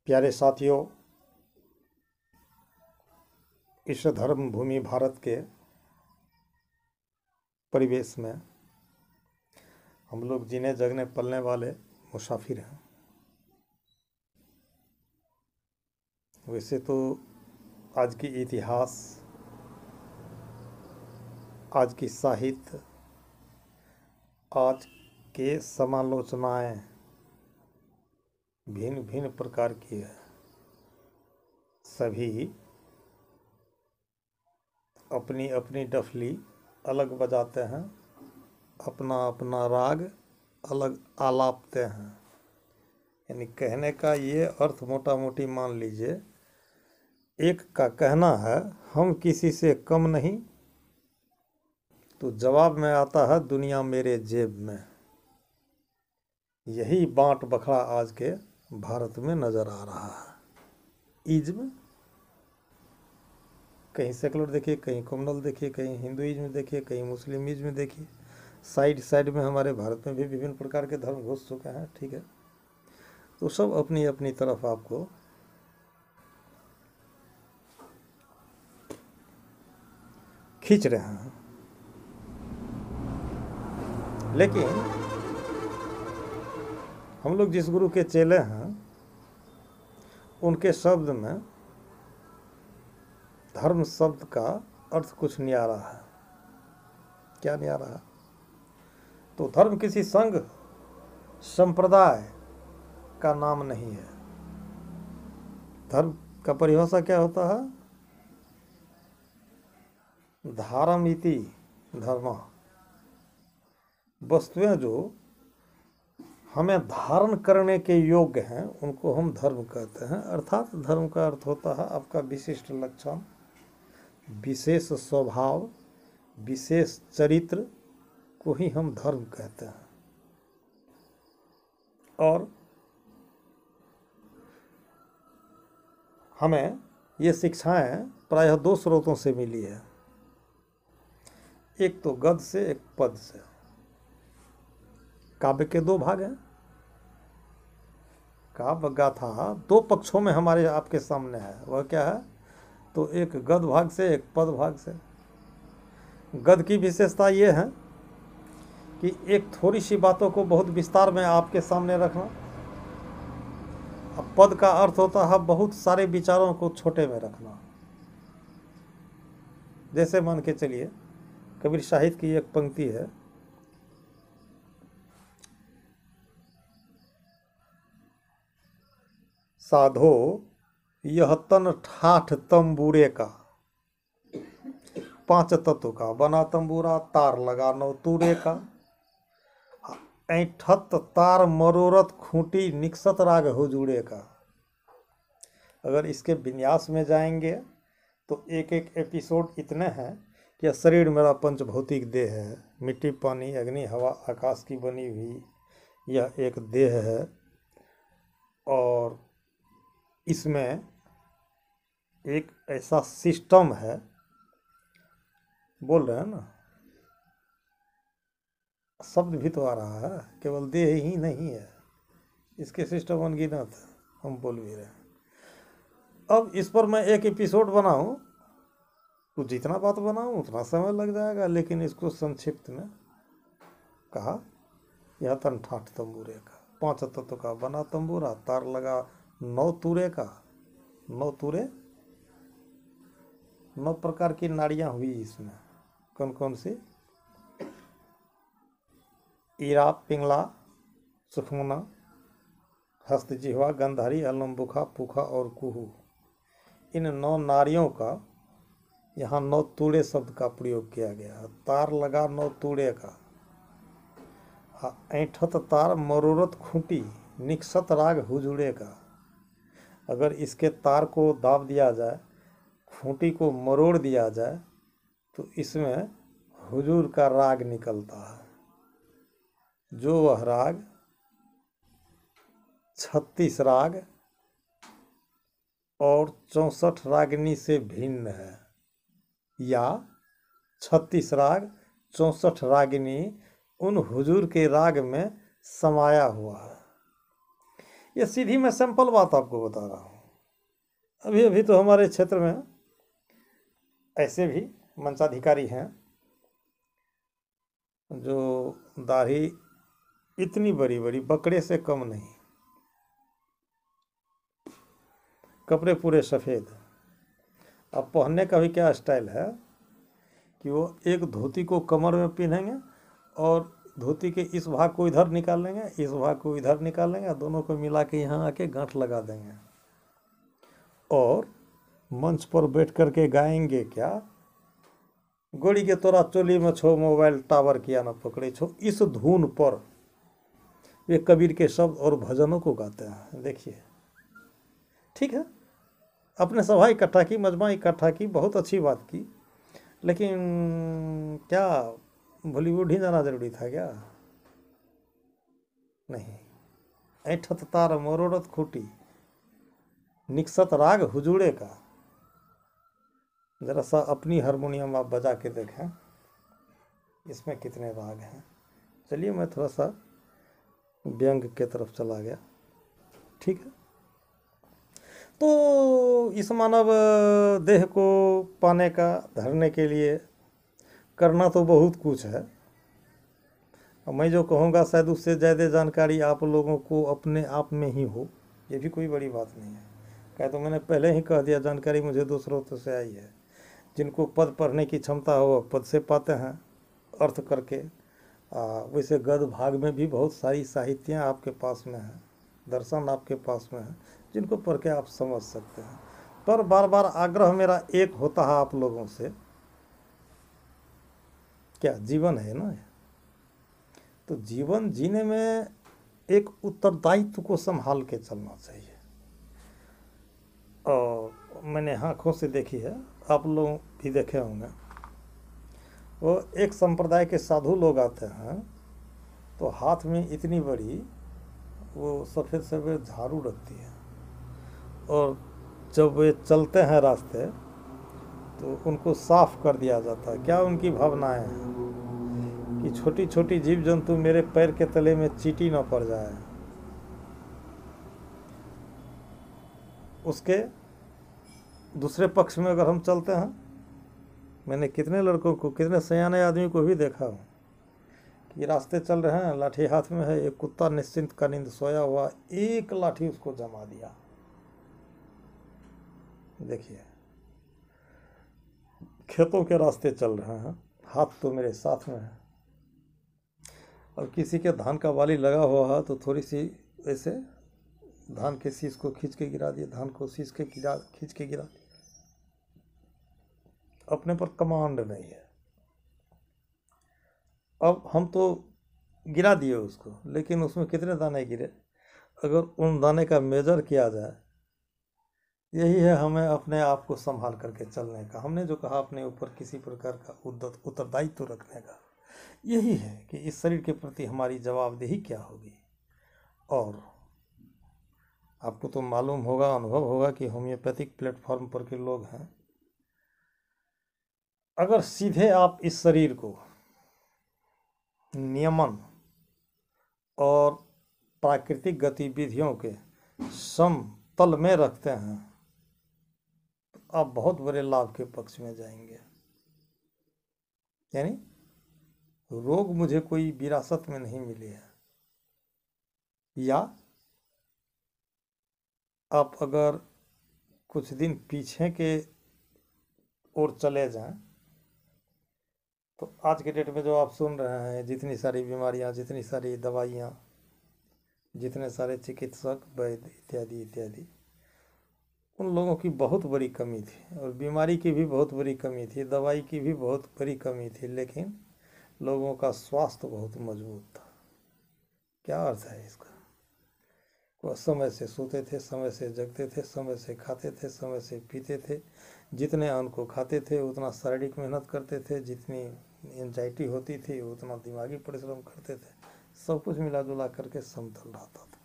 प्यारे साथियों, इस धर्म भूमि भारत के परिवेश में हम लोग जीने जगने पलने वाले मुसाफिर हैं। वैसे तो आज की इतिहास, आज की साहित्य, आज के समालोचनाएं भिन्न भिन्न प्रकार की है। सभी अपनी अपनी डफली अलग बजाते हैं, अपना अपना राग अलग आलापते हैं। यानी कहने का ये अर्थ मोटा मोटी मान लीजिए, एक का कहना है हम किसी से कम नहीं, तो जवाब में आता है दुनिया मेरे जेब में। यही बांट बखरा आज के भारत में नजर आ रहा है। इज्म कहीं सेकुलर देखिए, कहीं कम्युनल देखिए, कहीं हिंदुइज्म देखिए, कहीं मुस्लिमिज्म देखिए। साइड साइड में हमारे भारत में भी विभिन्न प्रकार के धर्म घुस चुके हैं। ठीक है, तो सब अपनी अपनी तरफ आपको खींच रहे हैं। लेकिन हम लोग जिस गुरु के चेले हैं, उनके शब्द में धर्म शब्द का अर्थ कुछ न्यारा है। क्या न्यारा है? तो धर्म किसी संघ संप्रदाय का नाम नहीं है। धर्म का परिभाषा क्या होता है? धारमिति धर्म, वस्तुएं जो हमें धारण करने के योग्य हैं उनको हम धर्म कहते हैं। अर्थात धर्म का अर्थ होता है आपका विशिष्ट लक्षण, विशेष स्वभाव, विशेष चरित्र को ही हम धर्म कहते हैं। और हमें ये शिक्षाएं प्रायः दो स्रोतों से मिली है। एक तो गद्य से, एक पद से। काव्य के दो भाग हैं। काव्य गाथा दो पक्षों में हमारे आपके सामने है। वह क्या है? तो एक गद्य भाग से, एक पद भाग से। गद्य की विशेषता ये है कि एक थोड़ी सी बातों को बहुत विस्तार में आपके सामने रखना। अब पद का अर्थ होता है बहुत सारे विचारों को छोटे में रखना। जैसे मान के चलिए, कबीर साहित्य की एक पंक्ति है, साधो यह तन ठाठ तंबूरे का, पांच तत्व का बना तंबूरा, तार लगा नौ तूरे का, ऐठत तार मरोरत खूंटी, निकसत राग हुजूरे का। अगर इसके विन्यास में जाएंगे तो एक एक एपिसोड इतने हैं कि यह शरीर मेरा पंचभौतिक देह है, मिट्टी पानी अग्नि हवा आकाश की बनी हुई यह एक देह है। और इसमें एक ऐसा सिस्टम है, बोल रहे हैं ना, शब्द भी तो आ रहा है, केवल देह ही नहीं है, इसके सिस्टम अनगिनत है, हम बोल भी रहे हैं। अब इस पर मैं एक एपिसोड बनाऊं तो जितना बात बनाऊं उतना समय लग जाएगा। लेकिन इसको संक्षिप्त में कहा, यह तन ठाठ तंबूरे का, पांच तत्व का बना तंबूरा, तार लगा नौ तूरे का। नौ तूरे, नौ प्रकार की नाड़ियां हुई इसमें। कौन कौन सी? ईरा, पिंगला, सुखमना, हस्त, जिह्वा, गंधारी, अलम्बुखा, पुखा और कुहू। इन नौ नाड़ियों का यहाँ नौ तूड़े शब्द का प्रयोग किया गया है। तार लगा नौ तूड़े का, ऐठत तार मरोरत खूंटी, निकसत राग हुजूरे का। अगर इसके तार को दाब दिया जाए, खूंटी को मरोड़ दिया जाए, तो इसमें हुजूर का राग निकलता है। जो वह राग 36 राग और 64 रागिनी से भिन्न है, या 36 राग 64 रागिनी उन हुजूर के राग में समाया हुआ है। ये सीधी मैं सिंपल बात आपको बता रहा हूँ। अभी अभी तो हमारे क्षेत्र में ऐसे भी मंचाधिकारी हैं जो दाढ़ी इतनी बड़ी बड़ी, बकरे से कम नहीं, कपड़े पूरे सफ़ेद। अब पहनने का भी क्या स्टाइल है कि वो एक धोती को कमर में पहनेंगे और धोती के इस भाग को इधर निकालेंगे, इस भाग को इधर निकालेंगे, दोनों को मिला के यहाँ आके गांठ लगा देंगे और मंच पर बैठ कर के गाएंगे क्या, गोड़ी के तोरा चोली में छो मोबाइल टावर किया न पकड़े छो। इस धुन पर वे कबीर के शब्द और भजनों को गाते हैं। देखिए, ठीक है, अपने सभा इकट्ठा की, मजमा इकट्ठा की, बहुत अच्छी बात की, लेकिन क्या बॉलीवुड ही जाना जरूरी था क्या? नहीं। ऐठत तार मोरोरत खूटी निकसत राग हुजूड़े का। जरा सा अपनी हारमोनियम आप बजा के देखें, इसमें कितने राग हैं। चलिए, मैं थोड़ा सा व्यंग के तरफ चला गया, ठीक है। तो इस मानव देह को पाने का, धरने के लिए करना तो बहुत कुछ है। मैं जो कहूँगा शायद उससे ज़्यादा जानकारी आप लोगों को अपने आप में ही हो, ये भी कोई बड़ी बात नहीं है। क्या तो मैंने पहले ही कह दिया, जानकारी मुझे दूसरों से आई है। जिनको पद पढ़ने की क्षमता हो पद से पाते हैं अर्थ करके। वैसे गद्य भाग में भी बहुत सारी साहित्याँ आपके पास में हैं, दर्शन आपके पास में है, जिनको पढ़ के आप समझ सकते हैं। पर बार बार आग्रह मेरा एक होता है आप लोगों से, क्या जीवन है ना, तो जीवन जीने में एक उत्तरदायित्व को संभाल के चलना चाहिए। और मैंने आँखों से देखी है, आप लोग भी देखे होंगे, वो एक संप्रदाय के साधु लोग आते हैं तो हाथ में इतनी बड़ी वो सफ़ेद सफ़ेद झाड़ू रखती है, और जब वे चलते हैं रास्ते तो उनको साफ कर दिया जाता है। क्या उनकी भावनाएं हैं कि छोटी छोटी जीव जंतु मेरे पैर के तले में चींटी न पड़ जाए। उसके दूसरे पक्ष में अगर हम चलते हैं, मैंने कितने लड़कों को, कितने सयाने आदमी को भी देखा हूँ कि रास्ते चल रहे हैं, लाठी हाथ में है, एक कुत्ता निश्चिंत का नींद सोया हुआ, एक लाठी उसको जमा दिया। देखिए, खेतों के रास्ते चल रहे हैं, हाथ तो मेरे साथ में है, और किसी के धान का बाली लगा हुआ है तो थोड़ी सी ऐसे धान के शीश को खींच के गिरा दिए, धान को शीश के खींच के गिरा दिए। अपने पर कमांड नहीं है। अब हम तो गिरा दिए उसको, लेकिन उसमें कितने दाने गिरे, अगर उन दाने का मेजर किया जाए, यही है हमें अपने आप को संभाल करके चलने का। हमने जो कहा अपने ऊपर किसी प्रकार का उत्तरदायित्व रखने का, यही है कि इस शरीर के प्रति हमारी जवाबदेही क्या होगी। और आपको तो मालूम होगा, अनुभव होगा कि होम्योपैथिक प्लेटफॉर्म पर के लोग हैं। अगर सीधे आप इस शरीर को नियमन और प्राकृतिक गतिविधियों के समतल में रखते हैं तो आप बहुत बड़े लाभ के पक्ष में जाएंगे। यानी रोग मुझे कोई विरासत में नहीं मिली है, या आप अगर कुछ दिन पीछे के ओर चले जाएं तो आज के डेट में जो आप सुन रहे हैं, जितनी सारी बीमारियां, जितनी सारी दवाइयां, जितने सारे चिकित्सक, वैद्य इत्यादि इत्यादि, उन लोगों की बहुत बड़ी कमी थी, और बीमारी की भी बहुत बड़ी कमी थी, दवाई की भी बहुत बड़ी कमी थी, लेकिन लोगों का स्वास्थ्य बहुत मजबूत था। क्या अर्थ है इसका? वह समय से सोते थे, समय से जगते थे, समय से खाते थे, समय से पीते थे, जितने अन्न को खाते थे उतना शारीरिक मेहनत करते थे, जितनी एंजाइटी होती थी उतना दिमागी परिश्रम करते थे, सब कुछ मिला जुला करके समतल रहता था।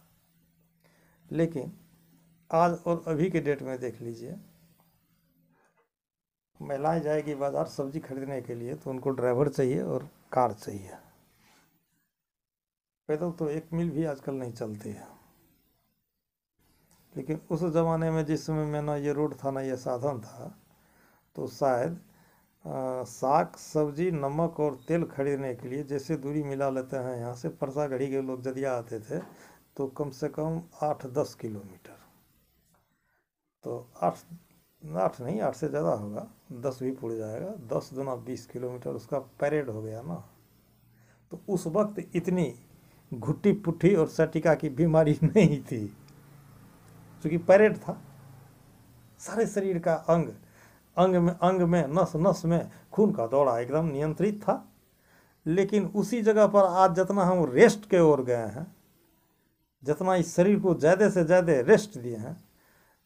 लेकिन आज और अभी के डेट में देख लीजिए, महिलाएं जाएगी बाजार सब्जी खरीदने के लिए तो उनको ड्राइवर चाहिए और कार चाहिए। पैदल तो एक मील भी आजकल नहीं चलती है। लेकिन उस ज़माने में जिस समय में ना ये रोड था ना ये साधन था, तो शायद साग सब्जी नमक और तेल खरीदने के लिए जैसे दूरी मिला लेते हैं यहाँ से परसागढ़ी के लोग जदिया आते थे तो कम से कम 8-10 किलोमीटर, तो 8 नहीं, 8 से ज़्यादा होगा, 10 भी पड़ जाएगा, 10 दूना 20 किलोमीटर उसका परेड हो गया ना। तो उस वक्त इतनी घुट्टी पुट्ठी और सटिका की बीमारी नहीं थी, क्योंकि परेड था। सारे शरीर का अंग में नस नस में खून का दौरा एकदम नियंत्रित था। लेकिन उसी जगह पर आज जितना हम रेस्ट के ओर गए हैं, जितना इस शरीर को ज़्यादा से ज़्यादा रेस्ट दिए हैं,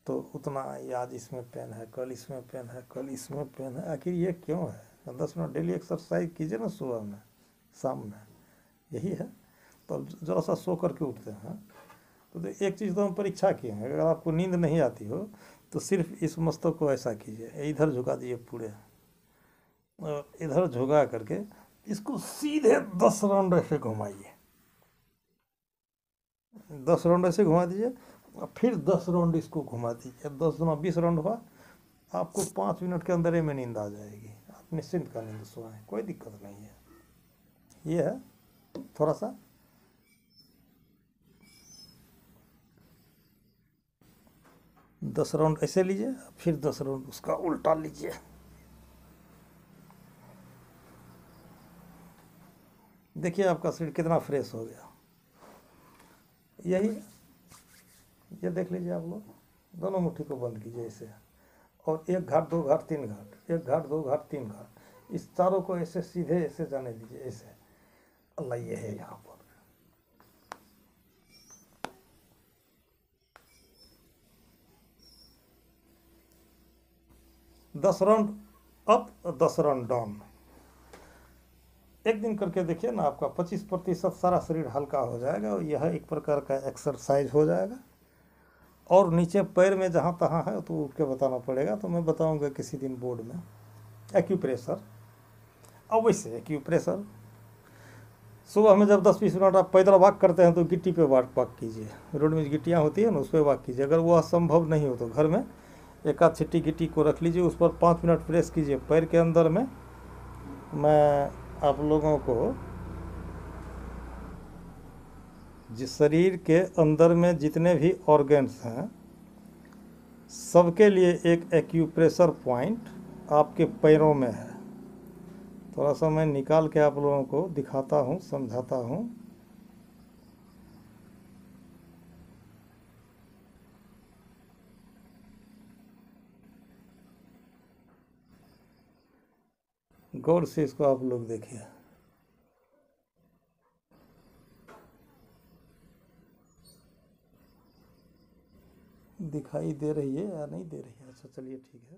तो उतना आज इसमें पेन है, कल इसमें पेन है, कल इसमें पेन है। आखिर ये क्यों है? 10 मिनट डेली एक्सरसाइज कीजिए ना, सुबह में शाम में, यही है। तो ज़रा सा सो करके उठते हैं तो एक चीज़ तो हम परीक्षा किए हैं, अगर आपको नींद नहीं आती हो तो सिर्फ इस मस्तक को ऐसा कीजिए, इधर झुका दीजिए पूरे, और इधर झुका करके इसको सीधे 10 राउंड ऐसे घुमाइए, 10 राउंड ऐसे घुमा दीजिए, और फिर 10 राउंड इसको घुमा दीजिए, 10 दूना 20 राउंड हुआ। आपको 5 मिनट के अंदर ही में नींद आ जाएगी, आप निश्चिंत का नींद सोएं, कोई दिक्कत नहीं है। ये है थोड़ा सा 10 राउंड ऐसे लीजिए, फिर 10 राउंड उसका उल्टा लीजिए। देखिए आपका शरीर कितना फ्रेश हो गया। यही ये देख लीजिए आप लोग, दोनों मुट्ठी को बंद कीजिए ऐसे, और 1 घाट 2 घाट 3 घाट, 1 घाट 2 घाट 3 घाट, इस चारों को ऐसे सीधे ऐसे जाने दीजिए, ऐसे। अल्लाह ये है यहाँ पर। 10 राउंड अप, 10 राउंड डाउन, एक दिन करके देखिए ना, आपका 25% सारा शरीर हल्का हो जाएगा, और यह एक प्रकार का एक्सरसाइज हो जाएगा। और नीचे पैर में जहाँ तहाँ है तो उठ के बताना पड़ेगा, तो मैं बताऊंगा किसी दिन बोर्ड में। एक्यूप्रेशर, अवश्य एक्यूप्रेशर। सुबह में जब 10-20 मिनट आप पैदल वॉक करते हैं तो गिट्टी पे वॉक कीजिए, रोड में गिट्टियाँ होती है ना, उस पर वॉक कीजिए। अगर वो असंभव नहीं हो तो घर में एक आध छिट्टी गिट्टी को रख लीजिए, उस पर 5 मिनट प्रेस कीजिए पैर के अंदर में। मैं आप लोगों को जिस शरीर के अंदर में जितने भी ऑर्गन्स हैं सबके लिए एक एक्यूप्रेशर पॉइंट आपके पैरों में है। थोड़ा सा मैं निकाल के आप लोगों को दिखाता हूँ, समझाता हूँ। गौर से इसको आप लोग देखिए, दिखाई दे रही है या नहीं दे रही है? अच्छा चलिए ठीक है।